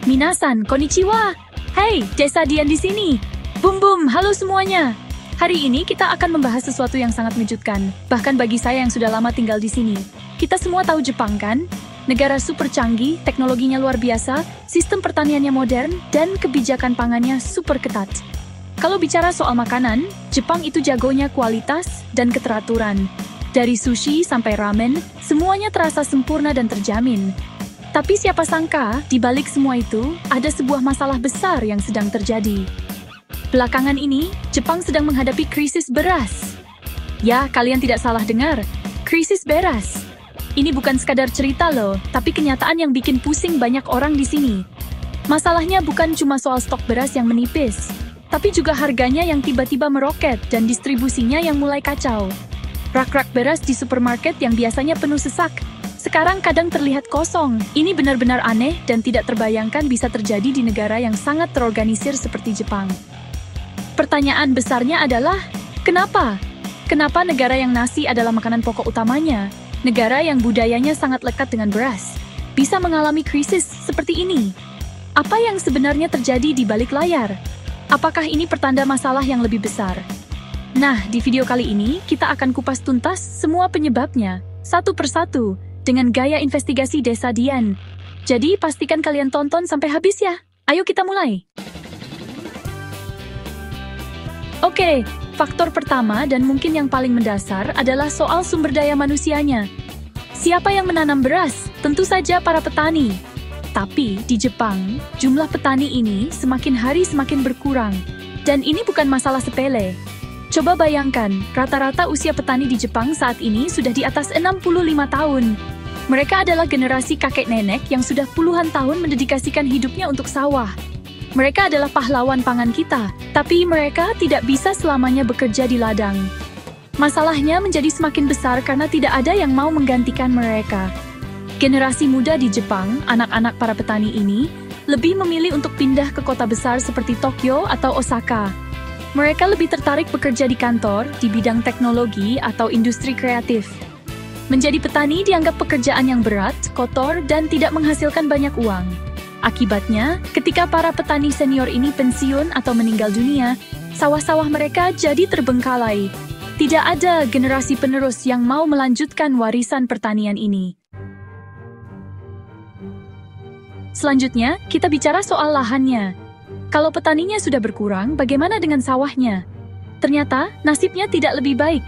Minasan, konnichiwa. Hey, Desa Dian di sini. Bum bum, halo semuanya. Hari ini kita akan membahas sesuatu yang sangat mengejutkan, bahkan bagi saya yang sudah lama tinggal di sini. Kita semua tahu Jepang kan? Negara super canggih, teknologinya luar biasa, sistem pertaniannya modern, dan kebijakan pangannya super ketat. Kalau bicara soal makanan, Jepang itu jagonya kualitas dan keteraturan. Dari sushi sampai ramen, semuanya terasa sempurna dan terjamin. Tapi siapa sangka, di balik semua itu, ada sebuah masalah besar yang sedang terjadi. Belakangan ini, Jepang sedang menghadapi krisis beras. Ya, kalian tidak salah dengar, krisis beras. Ini bukan sekadar cerita loh, tapi kenyataan yang bikin pusing banyak orang di sini. Masalahnya bukan cuma soal stok beras yang menipis, tapi juga harganya yang tiba-tiba meroket dan distribusinya yang mulai kacau. Rak-rak beras di supermarket yang biasanya penuh sesak, sekarang kadang terlihat kosong. Ini benar-benar aneh dan tidak terbayangkan bisa terjadi di negara yang sangat terorganisir seperti Jepang. Pertanyaan besarnya adalah, kenapa? Kenapa negara yang nasi adalah makanan pokok utamanya, negara yang budayanya sangat lekat dengan beras, bisa mengalami krisis seperti ini? Apa yang sebenarnya terjadi di balik layar? Apakah ini pertanda masalah yang lebih besar? Nah, di video kali ini, kita akan kupas tuntas semua penyebabnya, satu persatu, dengan gaya investigasi Desa Dian. Jadi, pastikan kalian tonton sampai habis ya. Ayo kita mulai. Oke, faktor pertama dan mungkin yang paling mendasar adalah soal sumber daya manusianya. Siapa yang menanam beras? Tentu saja para petani. Tapi, di Jepang, jumlah petani ini semakin hari semakin berkurang. Dan ini bukan masalah sepele. Coba bayangkan, rata-rata usia petani di Jepang saat ini sudah di atas 65 tahun. Mereka adalah generasi kakek nenek yang sudah puluhan tahun mendedikasikan hidupnya untuk sawah. Mereka adalah pahlawan pangan kita, tapi mereka tidak bisa selamanya bekerja di ladang. Masalahnya menjadi semakin besar karena tidak ada yang mau menggantikan mereka. Generasi muda di Jepang, anak-anak para petani ini, lebih memilih untuk pindah ke kota besar seperti Tokyo atau Osaka. Mereka lebih tertarik bekerja di kantor, di bidang teknologi atau industri kreatif. Menjadi petani dianggap pekerjaan yang berat, kotor, dan tidak menghasilkan banyak uang. Akibatnya, ketika para petani senior ini pensiun atau meninggal dunia, sawah-sawah mereka jadi terbengkalai. Tidak ada generasi penerus yang mau melanjutkan warisan pertanian ini. Selanjutnya, kita bicara soal lahannya. Kalau petaninya sudah berkurang, bagaimana dengan sawahnya? Ternyata, nasibnya tidak lebih baik.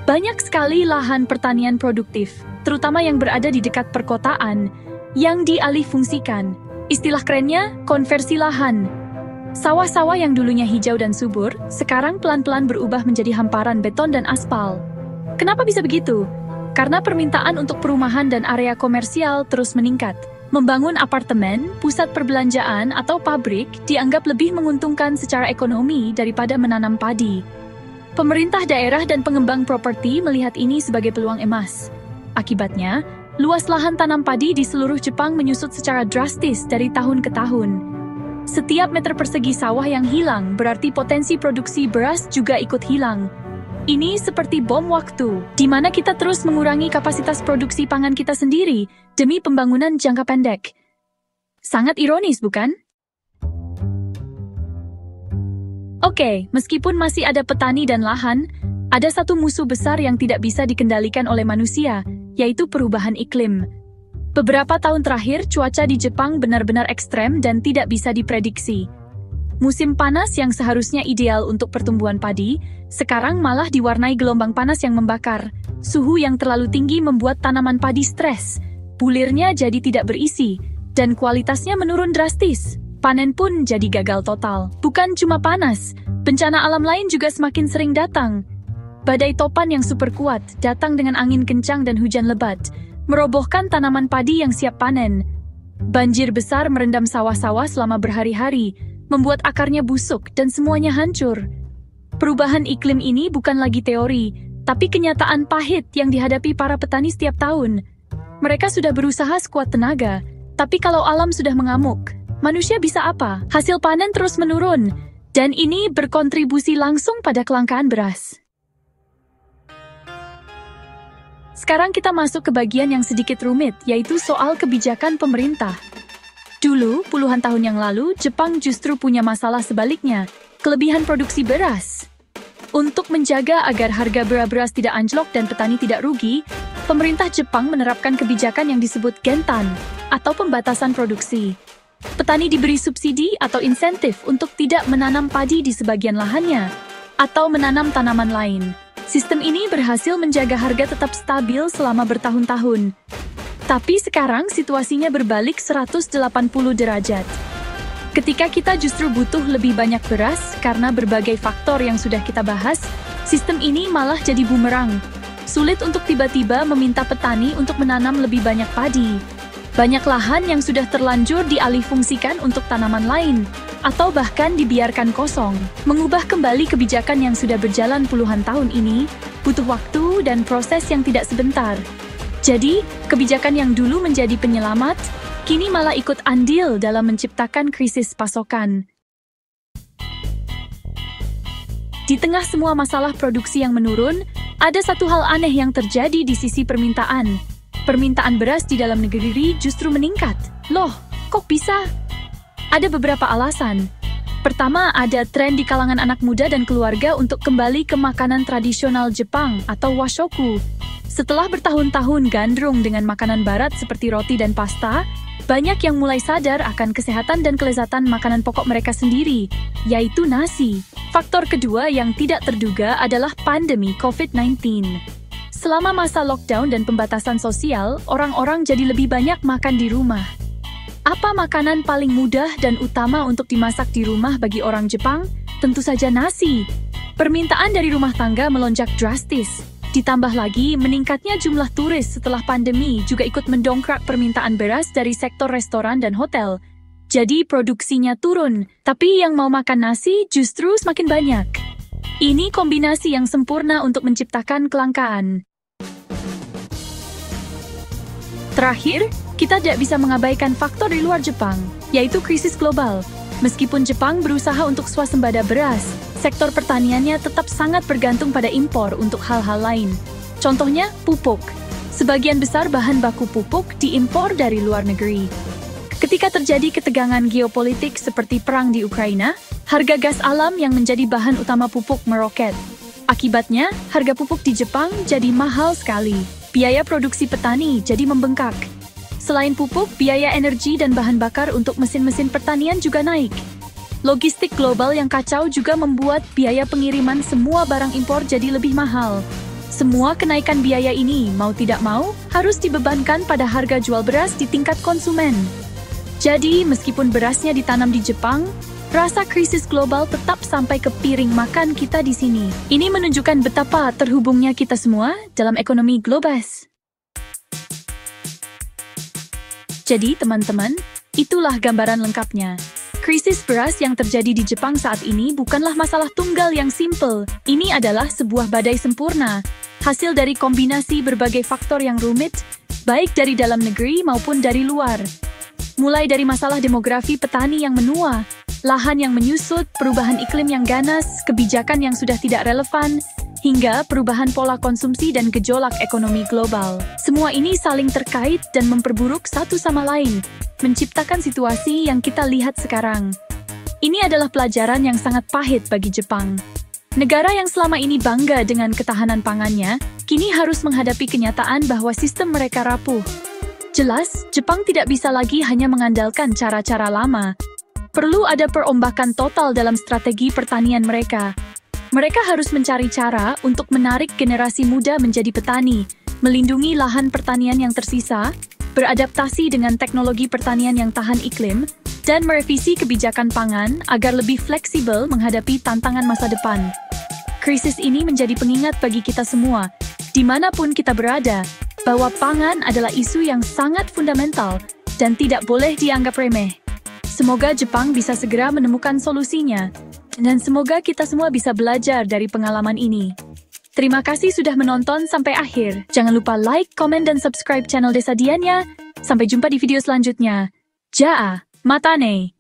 Banyak sekali lahan pertanian produktif, terutama yang berada di dekat perkotaan, yang dialihfungsikan. Istilah kerennya, konversi lahan. Sawah-sawah yang dulunya hijau dan subur, sekarang pelan-pelan berubah menjadi hamparan beton dan aspal. Kenapa bisa begitu? Karena permintaan untuk perumahan dan area komersial terus meningkat. Membangun apartemen, pusat perbelanjaan, atau pabrik dianggap lebih menguntungkan secara ekonomi daripada menanam padi. Pemerintah daerah dan pengembang properti melihat ini sebagai peluang emas. Akibatnya, luas lahan tanam padi di seluruh Jepang menyusut secara drastis dari tahun ke tahun. Setiap meter persegi sawah yang hilang berarti potensi produksi beras juga ikut hilang. Ini seperti bom waktu, di mana kita terus mengurangi kapasitas produksi pangan kita sendiri demi pembangunan jangka pendek. Sangat ironis, bukan? Oke, meskipun masih ada petani dan lahan, ada satu musuh besar yang tidak bisa dikendalikan oleh manusia, yaitu perubahan iklim. Beberapa tahun terakhir, cuaca di Jepang benar-benar ekstrem dan tidak bisa diprediksi. Musim panas yang seharusnya ideal untuk pertumbuhan padi, sekarang malah diwarnai gelombang panas yang membakar. Suhu yang terlalu tinggi membuat tanaman padi stres, bulirnya jadi tidak berisi, dan kualitasnya menurun drastis. Panen pun jadi gagal total. Bukan cuma panas, bencana alam lain juga semakin sering datang. Badai topan yang super kuat, datang dengan angin kencang dan hujan lebat, merobohkan tanaman padi yang siap panen. Banjir besar merendam sawah-sawah selama berhari-hari, membuat akarnya busuk dan semuanya hancur. Perubahan iklim ini bukan lagi teori, tapi kenyataan pahit yang dihadapi para petani setiap tahun. Mereka sudah berusaha sekuat tenaga, tapi kalau alam sudah mengamuk, manusia bisa apa? Hasil panen terus menurun, dan ini berkontribusi langsung pada kelangkaan beras. Sekarang kita masuk ke bagian yang sedikit rumit, yaitu soal kebijakan pemerintah. Dulu, puluhan tahun yang lalu, Jepang justru punya masalah sebaliknya, kelebihan produksi beras. Untuk menjaga agar harga beras tidak anjlok dan petani tidak rugi, pemerintah Jepang menerapkan kebijakan yang disebut Gentan, atau pembatasan produksi. Petani diberi subsidi atau insentif untuk tidak menanam padi di sebagian lahannya, atau menanam tanaman lain. Sistem ini berhasil menjaga harga tetap stabil selama bertahun-tahun. Tapi sekarang situasinya berbalik 180 derajat. Ketika kita justru butuh lebih banyak beras karena berbagai faktor yang sudah kita bahas, sistem ini malah jadi bumerang. Sulit untuk tiba-tiba meminta petani untuk menanam lebih banyak padi. Banyak lahan yang sudah terlanjur dialihfungsikan untuk tanaman lain, atau bahkan dibiarkan kosong. Mengubah kembali kebijakan yang sudah berjalan puluhan tahun ini, butuh waktu dan proses yang tidak sebentar. Jadi, kebijakan yang dulu menjadi penyelamat, kini malah ikut andil dalam menciptakan krisis pasokan. Di tengah semua masalah produksi yang menurun, ada satu hal aneh yang terjadi di sisi permintaan. Permintaan beras di dalam negeri justru meningkat. Loh, kok bisa? Ada beberapa alasan. Pertama, ada tren di kalangan anak muda dan keluarga untuk kembali ke makanan tradisional Jepang atau washoku. Setelah bertahun-tahun gandrung dengan makanan barat seperti roti dan pasta, banyak yang mulai sadar akan kesehatan dan kelezatan makanan pokok mereka sendiri, yaitu nasi. Faktor kedua yang tidak terduga adalah pandemi COVID-19. Selama masa lockdown dan pembatasan sosial, orang-orang jadi lebih banyak makan di rumah. Apa makanan paling mudah dan utama untuk dimasak di rumah bagi orang Jepang? Tentu saja nasi. Permintaan dari rumah tangga melonjak drastis. Ditambah lagi, meningkatnya jumlah turis setelah pandemi juga ikut mendongkrak permintaan beras dari sektor restoran dan hotel. Jadi produksinya turun, tapi yang mau makan nasi justru semakin banyak. Ini kombinasi yang sempurna untuk menciptakan kelangkaan. Terakhir, kita tidak bisa mengabaikan faktor di luar Jepang, yaitu krisis global. Meskipun Jepang berusaha untuk swasembada beras, sektor pertaniannya tetap sangat bergantung pada impor untuk hal-hal lain. Contohnya, pupuk. Sebagian besar bahan baku pupuk diimpor dari luar negeri. Ketika terjadi ketegangan geopolitik seperti perang di Ukraina, harga gas alam yang menjadi bahan utama pupuk meroket. Akibatnya, harga pupuk di Jepang jadi mahal sekali. Biaya produksi petani jadi membengkak. Selain pupuk, biaya energi dan bahan bakar untuk mesin-mesin pertanian juga naik. Logistik global yang kacau juga membuat biaya pengiriman semua barang impor jadi lebih mahal. Semua kenaikan biaya ini, mau tidak mau, harus dibebankan pada harga jual beras di tingkat konsumen. Jadi, meskipun berasnya ditanam di Jepang, rasa krisis global tetap sampai ke piring makan kita di sini. Ini menunjukkan betapa terhubungnya kita semua dalam ekonomi global. Jadi, teman-teman, itulah gambaran lengkapnya. Krisis beras yang terjadi di Jepang saat ini bukanlah masalah tunggal yang simpel. Ini adalah sebuah badai sempurna, hasil dari kombinasi berbagai faktor yang rumit, baik dari dalam negeri maupun dari luar. Mulai dari masalah demografi petani yang menua, lahan yang menyusut, perubahan iklim yang ganas, kebijakan yang sudah tidak relevan, hingga perubahan pola konsumsi dan gejolak ekonomi global. Semua ini saling terkait dan memperburuk satu sama lain, menciptakan situasi yang kita lihat sekarang. Ini adalah pelajaran yang sangat pahit bagi Jepang. Negara yang selama ini bangga dengan ketahanan pangannya, kini harus menghadapi kenyataan bahwa sistem mereka rapuh. Jelas, Jepang tidak bisa lagi hanya mengandalkan cara-cara lama. Perlu ada perombakan total dalam strategi pertanian mereka. Mereka harus mencari cara untuk menarik generasi muda menjadi petani, melindungi lahan pertanian yang tersisa, beradaptasi dengan teknologi pertanian yang tahan iklim, dan merevisi kebijakan pangan agar lebih fleksibel menghadapi tantangan masa depan. Krisis ini menjadi pengingat bagi kita semua, dimanapun kita berada, bahwa pangan adalah isu yang sangat fundamental dan tidak boleh dianggap remeh. Semoga Jepang bisa segera menemukan solusinya. Dan semoga kita semua bisa belajar dari pengalaman ini. Terima kasih sudah menonton sampai akhir. Jangan lupa like, komen, dan subscribe channel Desa Dian ya. Sampai jumpa di video selanjutnya. Jaa, matane.